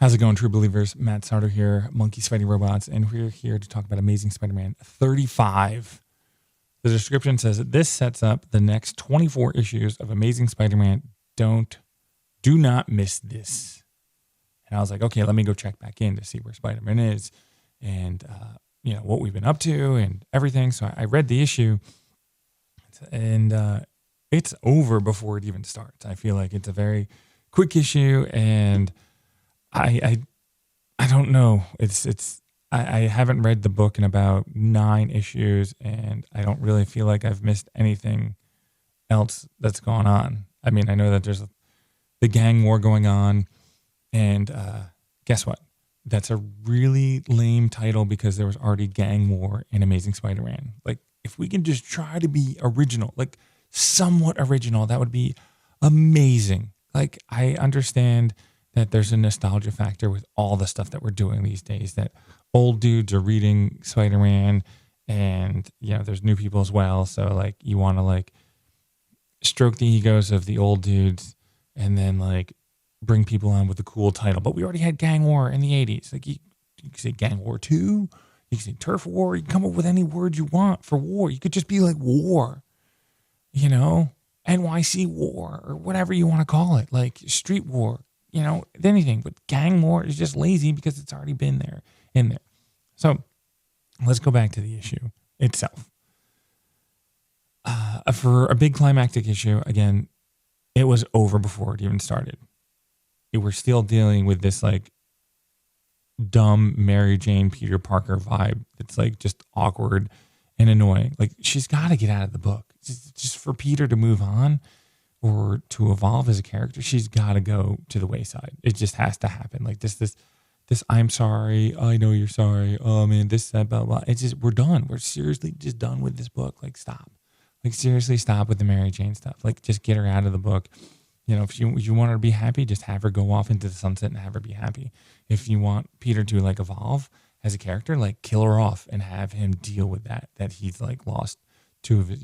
How's it going, true believers? Matt Sardo here, Monkeys Fighting Robots, and we're here to talk about Amazing Spider-Man 35. The description says that this sets up the next 24 issues of Amazing Spider-Man. Do not miss this. And I was like, okay, let me go check back in to see where Spider-Man is and, what we've been up to and everything. So I read the issue, and it's over before it even starts. I feel like it's a very quick issue, and I don't know. I haven't read the book in about 9 issues, and I don't really feel like I've missed anything else that's gone on. I mean, I know that there's the gang war going on, and guess what? That's a really lame title because there was already gang war in Amazing Spider-Man. Like, if we can just try to be original, like somewhat original, that would be amazing. Like, I understand that there's a nostalgia factor with all the stuff that we're doing these days, that old dudes are reading Spider-Man, and, there's new people as well. So, like, you want to, like, stroke the egos of the old dudes and then, like, bring people on with a cool title. But we already had gang war in the 80s. Like, you can say gang war 2, you can say turf war, you can come up with any word you want for war. You could just be like war, NYC war, or whatever you want to call it, like street war, anything. But gang war is just lazy because it's already been there, in there. So let's go back to the issue itself. For a big climactic issue, again, it was over before it even started. We're still dealing with this, like, dumb Mary Jane Peter Parker vibe. It's like just awkward and annoying. Like, she's got to get out of the book. Just for Peter to move on or to evolve as a character, she's got to go to the wayside. It just has to happen. Like this I'm sorry, I know you're sorry, oh man, this, that, blah, blah. It's just, we're done. We're seriously just done with this book. Like, stop. Like, seriously, stop with the Mary Jane stuff. Like, just get her out of the book. If you want her to be happy, just have her go off into the sunset and have her be happy. If you want Peter to, like, evolve as a character, like, kill her off and have him deal with that he's, like, lost 2 of his,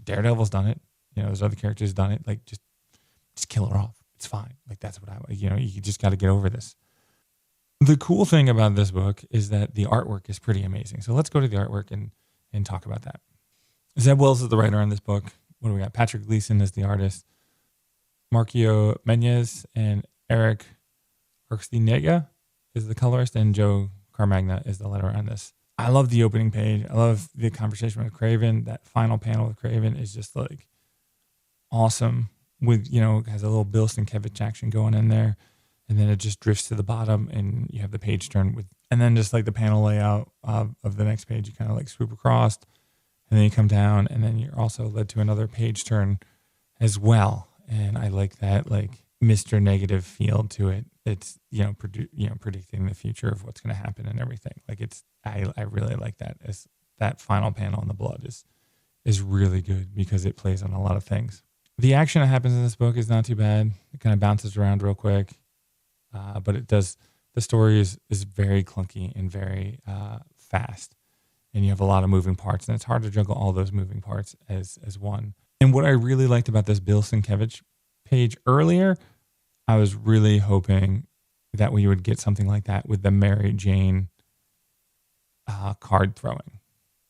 Daredevil's done it. Those other characters done it. Like, just kill her off. It's fine. Like, that's what you just got to get over this. The cool thing about this book is that the artwork is pretty amazing. So let's go to the artwork and talk about that. Zeb Wells is the writer on this book. What do we got? Patrick Gleason is the artist. Marcio Menyz Erick Arciniega is the colorist, and Joe Caramagna is the letterer on this. I love the opening page. I love the conversation with Kraven. That final panel with Kraven is just, like, awesome. With, has a little Bill Sienkiewicz action going in there, and then it just drifts to the bottom, and you have the page turn with, and then just like the panel layout of the next page, you kind of like swoop across, and then you come down, and then you're also led to another page turn as well. And I like that, like, Mr. Negative feel to it. It's, predicting the future of what's going to happen and everything. Like, I really like that. As that final panel in the blood is really good because it plays on a lot of things. The action that happens in this book is not too bad. It kind of bounces around real quick, but it does. The story is very clunky and very fast, and you have a lot of moving parts, and it's hard to juggle all those moving parts as one. And what I really liked about this Bill Sienkiewicz page earlier, I was really hoping that we would get something like that with the Mary Jane card throwing.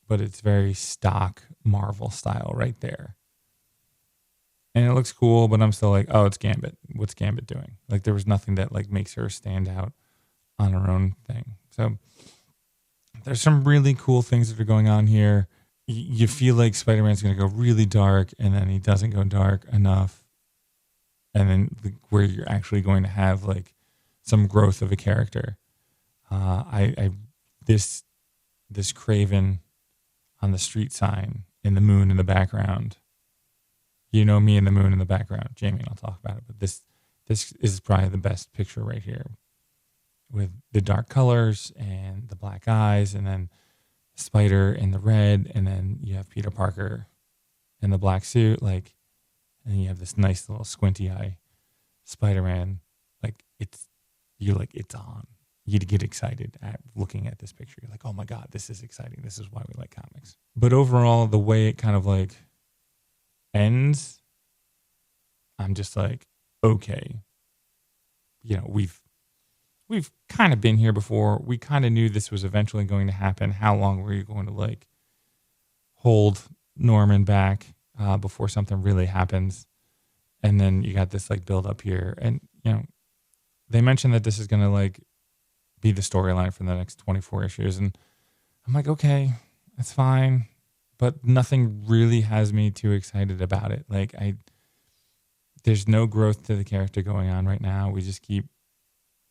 But it's very stock Marvel style right there. And it looks cool, but I'm still like, oh, it's Gambit. What's Gambit doing? Like, there was nothing that, like, makes her stand out on her own thing. So there's some really cool things that are going on here. You feel like Spider-Man's going to go really dark, and then he doesn't go dark enough. And then where you're actually going to have, like, some growth of a character. This Kraven on the street sign and the moon in the background. Me and the moon in the background. Jamie and I'll talk about it. But this is probably the best picture right here, with the dark colors and the black eyes, and then Spider in the red, and then you have Peter Parker in the black suit, like, and you have this nice little squinty eye Spider-Man. Like, it's on. You get excited at looking at this picture. You're like, oh my God, this is exciting. This is why we like comics. But overall, the way it kind of, like, ends, I'm just like, okay, we've we've kind of been here before. We kind of knew this was eventually going to happen. How long were you going to like hold Norman back before something really happens? And then you got this like build up here. And, you know, they mentioned that this is going to like be the storyline for the next 24 issues. And I'm like, okay, that's fine. But nothing really has me too excited about it. Like there's no growth to the character going on right now. We just keep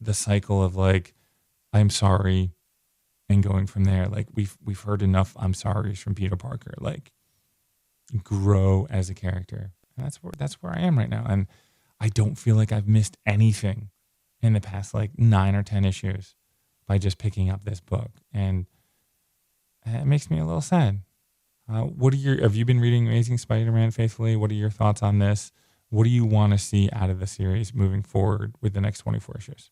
the cycle of like, I'm sorry, and going from there. Like we've heard enough I'm sorry's from Peter Parker. Like, grow as a character. And that's where I am right now. And I don't feel like I've missed anything in the past like 9 or 10 issues by just picking up this book. And it makes me a little sad. Have you been reading Amazing Spider-Man faithfully? What are your thoughts on this? What do you want to see out of the series moving forward with the next 24 issues?